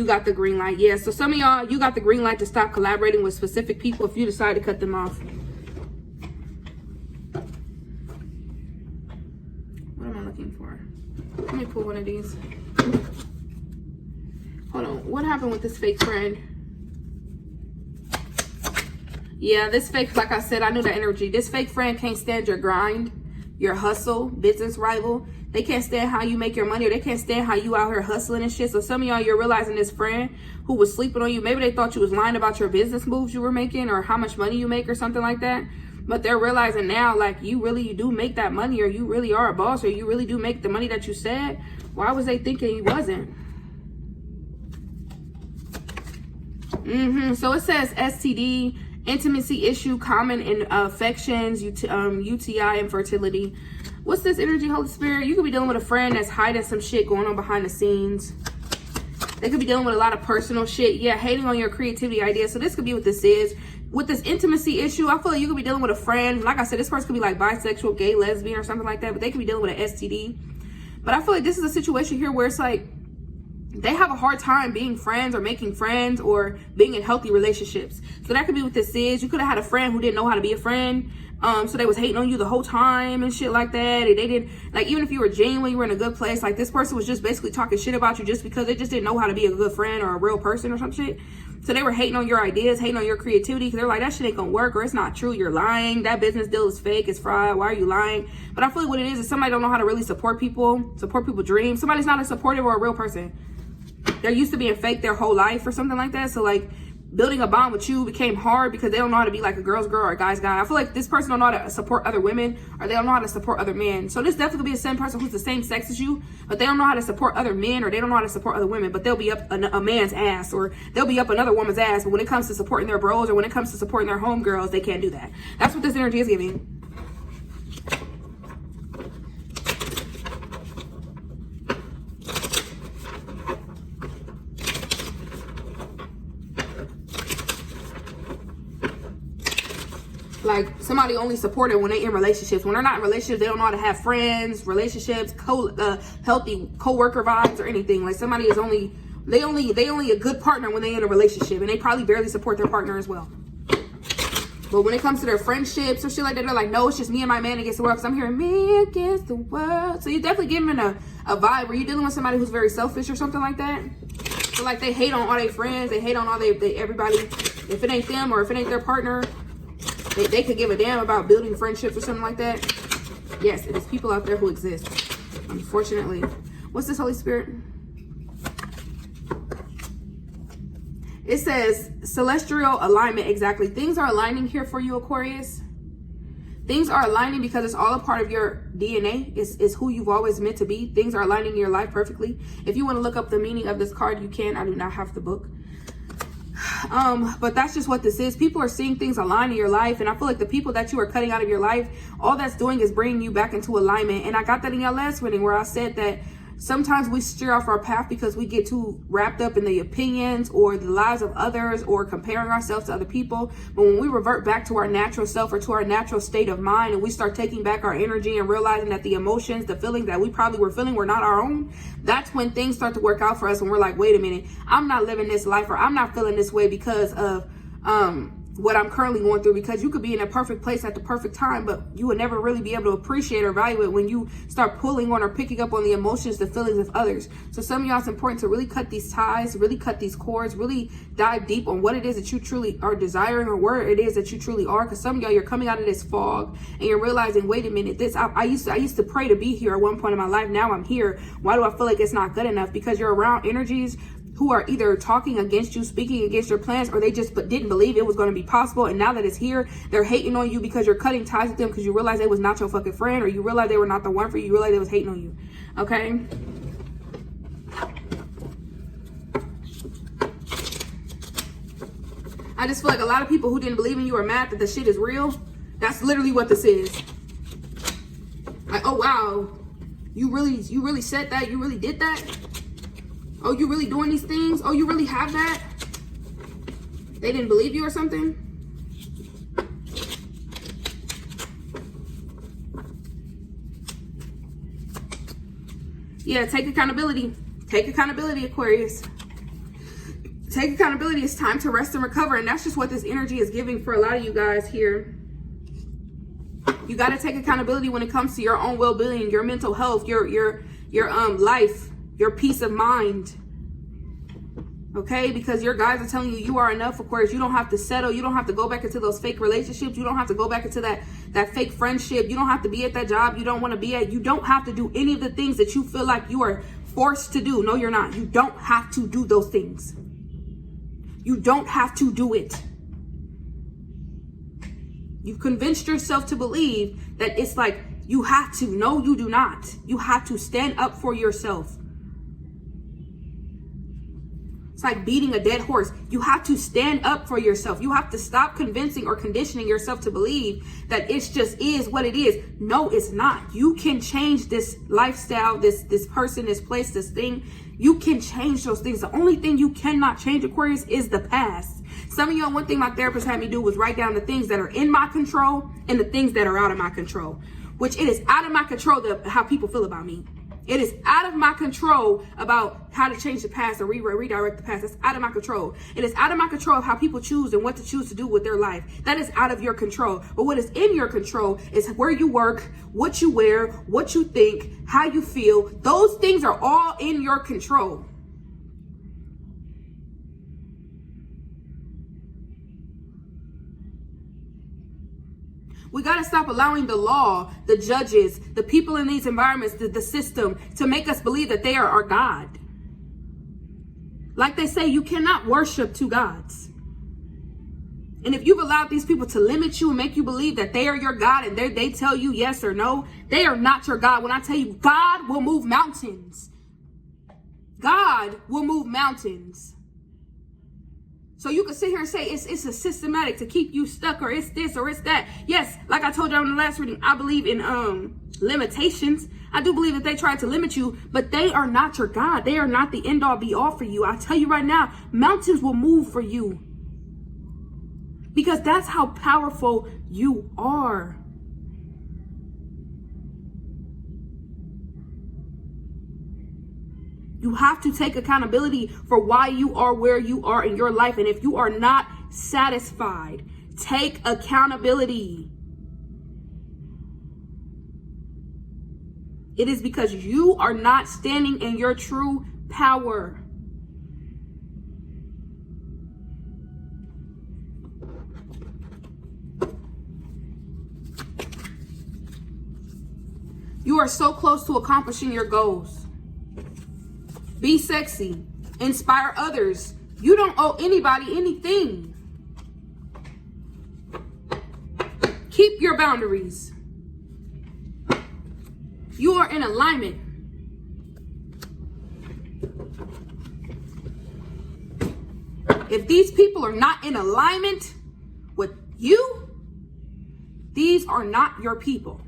You got the green light. Yeah, so some of y'all, you got the green light to stop collaborating with specific people if you decide to cut them off. What am I looking for? Let me pull one of these. Hold on. What happened with this fake friend? Yeah, this fake, like I said, I knew that energy. This fake friend can't stand your grind, your hustle, business rival. They can't stand how you make your money, or they can't stand how you out here hustling and shit. So some of y'all, you're realizing this friend who was sleeping on you, maybe they thought you was lying about your business moves you were making or how much money you make or something like that. But they're realizing now, like, you really do make that money, or you really are a boss, or you really do make the money that you said. Why was they thinking you wasn't? So it says STD, intimacy issue, common in affections, UTI, infertility. What's this energy, Holy Spirit? You could be dealing with a friend that's hiding some shit going on behind the scenes. They could be dealing with a lot of personal shit. Yeah, hating on your creativity ideas. So this could be what this is. With this intimacy issue, I feel like you could be dealing with a friend. Like I said, this person could be like bisexual, gay, lesbian, or something like that. But they could be dealing with an STD. But I feel like this is a situation here where it's like they have a hard time being friends or making friends or being in healthy relationships. So that could be what this is. You could have had a friend who didn't know how to be a friend. So they was hating on you the whole time and shit like that. And they didn't, like, even if you were genuine, you were in a good place, like this person was just basically talking shit about you just because they just didn't know how to be a good friend or a real person or some shit. So they were hating on your ideas, hating on your creativity, because they're like, that shit ain't gonna work, or it's not true, you're lying, that business deal is fake, it's fraud, why are you lying? But I feel like what it is somebody don't know how to really support people's dreams. Somebody's not a supportive or a real person. They're used to being fake their whole life or something like that. So like building a bond with you became hard because they don't know how to be like a girl's girl or a guy's guy. I feel like this person don't know how to support other women, or they don't know how to support other men. So this definitely could be the same person who's the same sex as you, but they don't know how to support other men, or they don't know how to support other women, but they'll be up a man's ass, or they'll be up another woman's ass. But when it comes to supporting their bros, or when it comes to supporting their homegirls, they can't do that. That's what this energy is giving. Like somebody only supported when they in relationships. When they're not in relationships, they don't know how to have friends, relationships, healthy co-worker vibes or anything. Like somebody is only a good partner when they in a relationship, and they probably barely support their partner as well. But when it comes to their friendships or shit like that, they're like, no, it's just me and my man against the world. Because I'm hearing me against the world. So you're definitely giving a vibe where you're dealing with somebody who's very selfish or something like that. So like they hate on all their friends, they hate on all everybody. If it ain't them or if it ain't their partner, they could give a damn about building friendships or something like that. Yes, it is people out there who exist, unfortunately. What's this, Holy Spirit? It says celestial alignment. Exactly. Things are aligning here for you, Aquarius. Things are aligning because it's all a part of your DNA. It's who you've always meant to be. Things are aligning in your life perfectly. If you want to look up the meaning of this card, you can. I do not have the book. But that's just what this is. People are seeing things align in your life, and I feel like the people that you are cutting out of your life, all that's doing is bringing you back into alignment. And I got that in your last reading where I said that sometimes we steer off our path because we get too wrapped up in the opinions or the lives of others or comparing ourselves to other people. But when we revert back to our natural self or to our natural state of mind, and we start taking back our energy and realizing that the emotions, the feelings that we probably were feeling were not our own, that's when things start to work out for us. When we're like, wait a minute, I'm not living this life, or I'm not feeling this way because of what I'm currently going through. Because you could be in a perfect place at the perfect time, but you would never really be able to appreciate or evaluate when you start pulling on or picking up on the emotions, the feelings of others. So some of y'all, it's important to really cut these ties, really cut these cords, really dive deep on what it is that you truly are desiring, or where it is that you truly are. Because some of y'all, you're coming out of this fog and you're realizing, wait a minute, I used to pray to be here at one point in my life. Now I'm here. Why do I feel like it's not good enough? Because you're around energies who are either talking against you, speaking against your plans, or they just didn't believe it was going to be possible. And now that it's here, they're hating on you because you're cutting ties with them because you realize they was not your fucking friend, or you realize they were not the one for you. You realize they was hating on you. Okay? I just feel like a lot of people who didn't believe in you are mad that the shit is real. That's literally what this is. Like, oh wow, you really said that? You really did that? Oh, you really doing these things? Oh, you really have that? They didn't believe you or something? Yeah, take accountability. Take accountability, Aquarius. Take accountability. It's time to rest and recover. And that's just what this energy is giving for a lot of you guys here. You got to take accountability when it comes to your own well-being, your mental health, your life, your peace of mind. Okay, because your guides are telling you you are enough, Aquarius. You don't have to settle. You don't have to go back into those fake relationships. You don't have to go back into that fake friendship. You don't have to be at that job you don't want to be at. You don't have to do any of the things that you feel like you are forced to do. No, you're not. You don't have to do those things. You don't have to do it. You've convinced yourself to believe that it's like you have to. No, you do not. You have to stand up for yourself. It's like beating a dead horse. You have to stand up for yourself. You have to stop convincing or conditioning yourself to believe that it just is what it is. No, it's not. You can change this lifestyle, this person, this place, this thing. You can change those things. The only thing you cannot change, Aquarius, is the past. Some of y'all, one thing my therapist had me do was write down the things that are in my control and the things that are out of my control, which it is out of my control how people feel about me. It is out of my control about how to change the past or redirect the past. That's out of my control. It is out of my control of how people choose and what to choose to do with their life. That is out of your control. But what is in your control is where you work, what you wear, what you think, how you feel. Those things are all in your control. We got to stop allowing the law, the judges, the people in these environments, the system to make us believe that they are our God. Like they say, you cannot worship two gods. And if you've allowed these people to limit you and make you believe that they are your God and they tell you yes or no, they are not your God. When I tell you, God will move mountains. God will move mountains. So you can sit here and say it's a systematic to keep you stuck, or it's this or it's that. Yes, like I told you in the last reading, I believe in limitations. I do believe that they try to limit you, but they are not your God. They are not the end all be all for you. I tell you right now, mountains will move for you. Because that's how powerful you are. You have to take accountability for why you are where you are in your life. And if you are not satisfied, take accountability. It is because you are not standing in your true power. You are so close to accomplishing your goals. Be sexy. Inspire others. You don't owe anybody anything. Keep your boundaries. You are in alignment. If these people are not in alignment with you, these are not your people.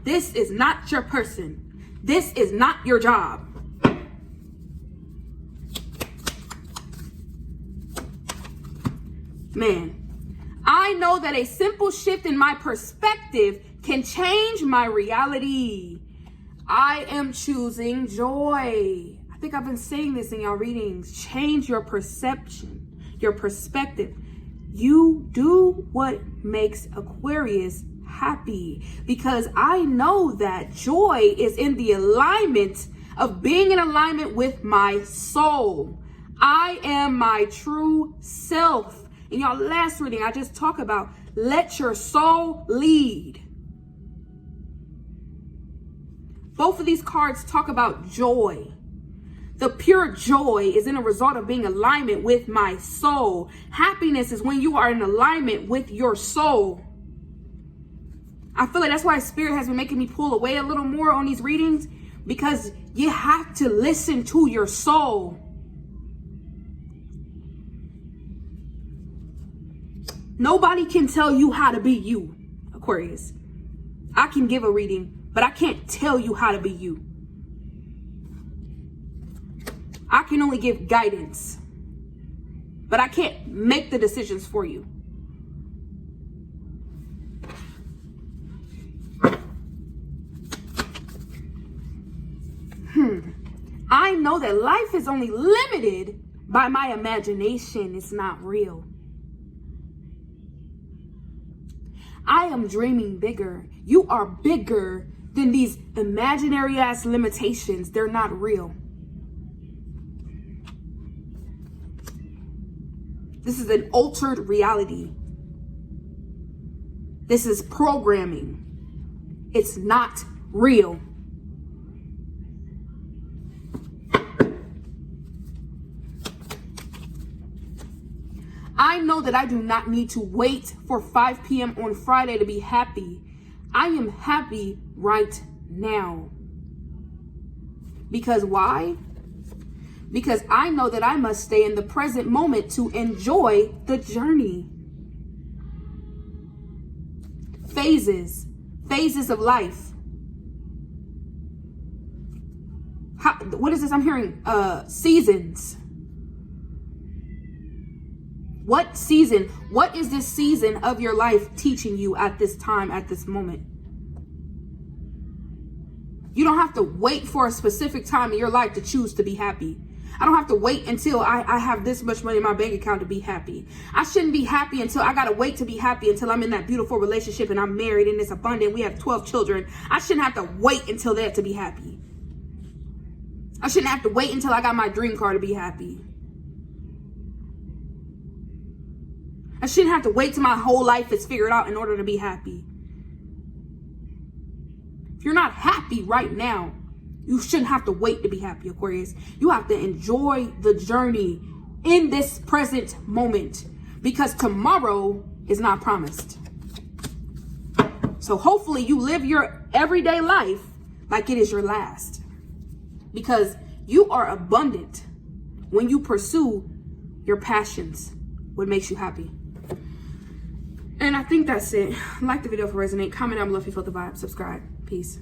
This is not your person. This is not your job. Man, I know that a simple shift in my perspective can change my reality. I am choosing joy. I think I've been saying this in y'all readings. Change your perception, your perspective. You do what makes Aquarius happy, because I know that joy is in the alignment of being in alignment with my soul. I am my true self. In y'all last reading, I just talked about let your soul lead. Both of these cards talk about joy. The pure joy is in a result of being in alignment with my soul. Happiness is when you are in alignment with your soul. I feel like that's why Spirit has been making me pull away a little more on these readings, because you have to listen to your soul. Nobody can tell you how to be you, Aquarius. I can give a reading, but I can't tell you how to be you. I can only give guidance, but I can't make the decisions for you. I know that life is only limited by my imagination is not real. I am dreaming bigger. You are bigger than these imaginary ass limitations. They're not real. This is an altered reality. This is programming. It's not real. I know that I do not need to wait for 5 p.m. on Friday to be happy. I am happy right now. Because why? Because I know that I must stay in the present moment to enjoy the journey. Phases of life. What is this? I'm hearing seasons. What season? What is this season of your life teaching you at this time, at this moment? You don't have to wait for a specific time in your life to choose to be happy. I don't have to wait until I have this much money in my bank account to be happy. I shouldn't be happy until I got to wait to be happy until I'm in that beautiful relationship and I'm married and it's abundant. We have 12 children. I shouldn't have to wait until that to be happy. I shouldn't have to wait until I got my dream car to be happy. I shouldn't have to wait till my whole life is figured out in order to be happy. If you're not happy right now, you shouldn't have to wait to be happy, Aquarius. You have to enjoy the journey in this present moment because tomorrow is not promised. So hopefully you live your everyday life like it is your last because you are abundant when you pursue your passions, what makes you happy. And I think that's it. Like the video if it resonates. Comment down below if you felt the vibe. Subscribe. Peace.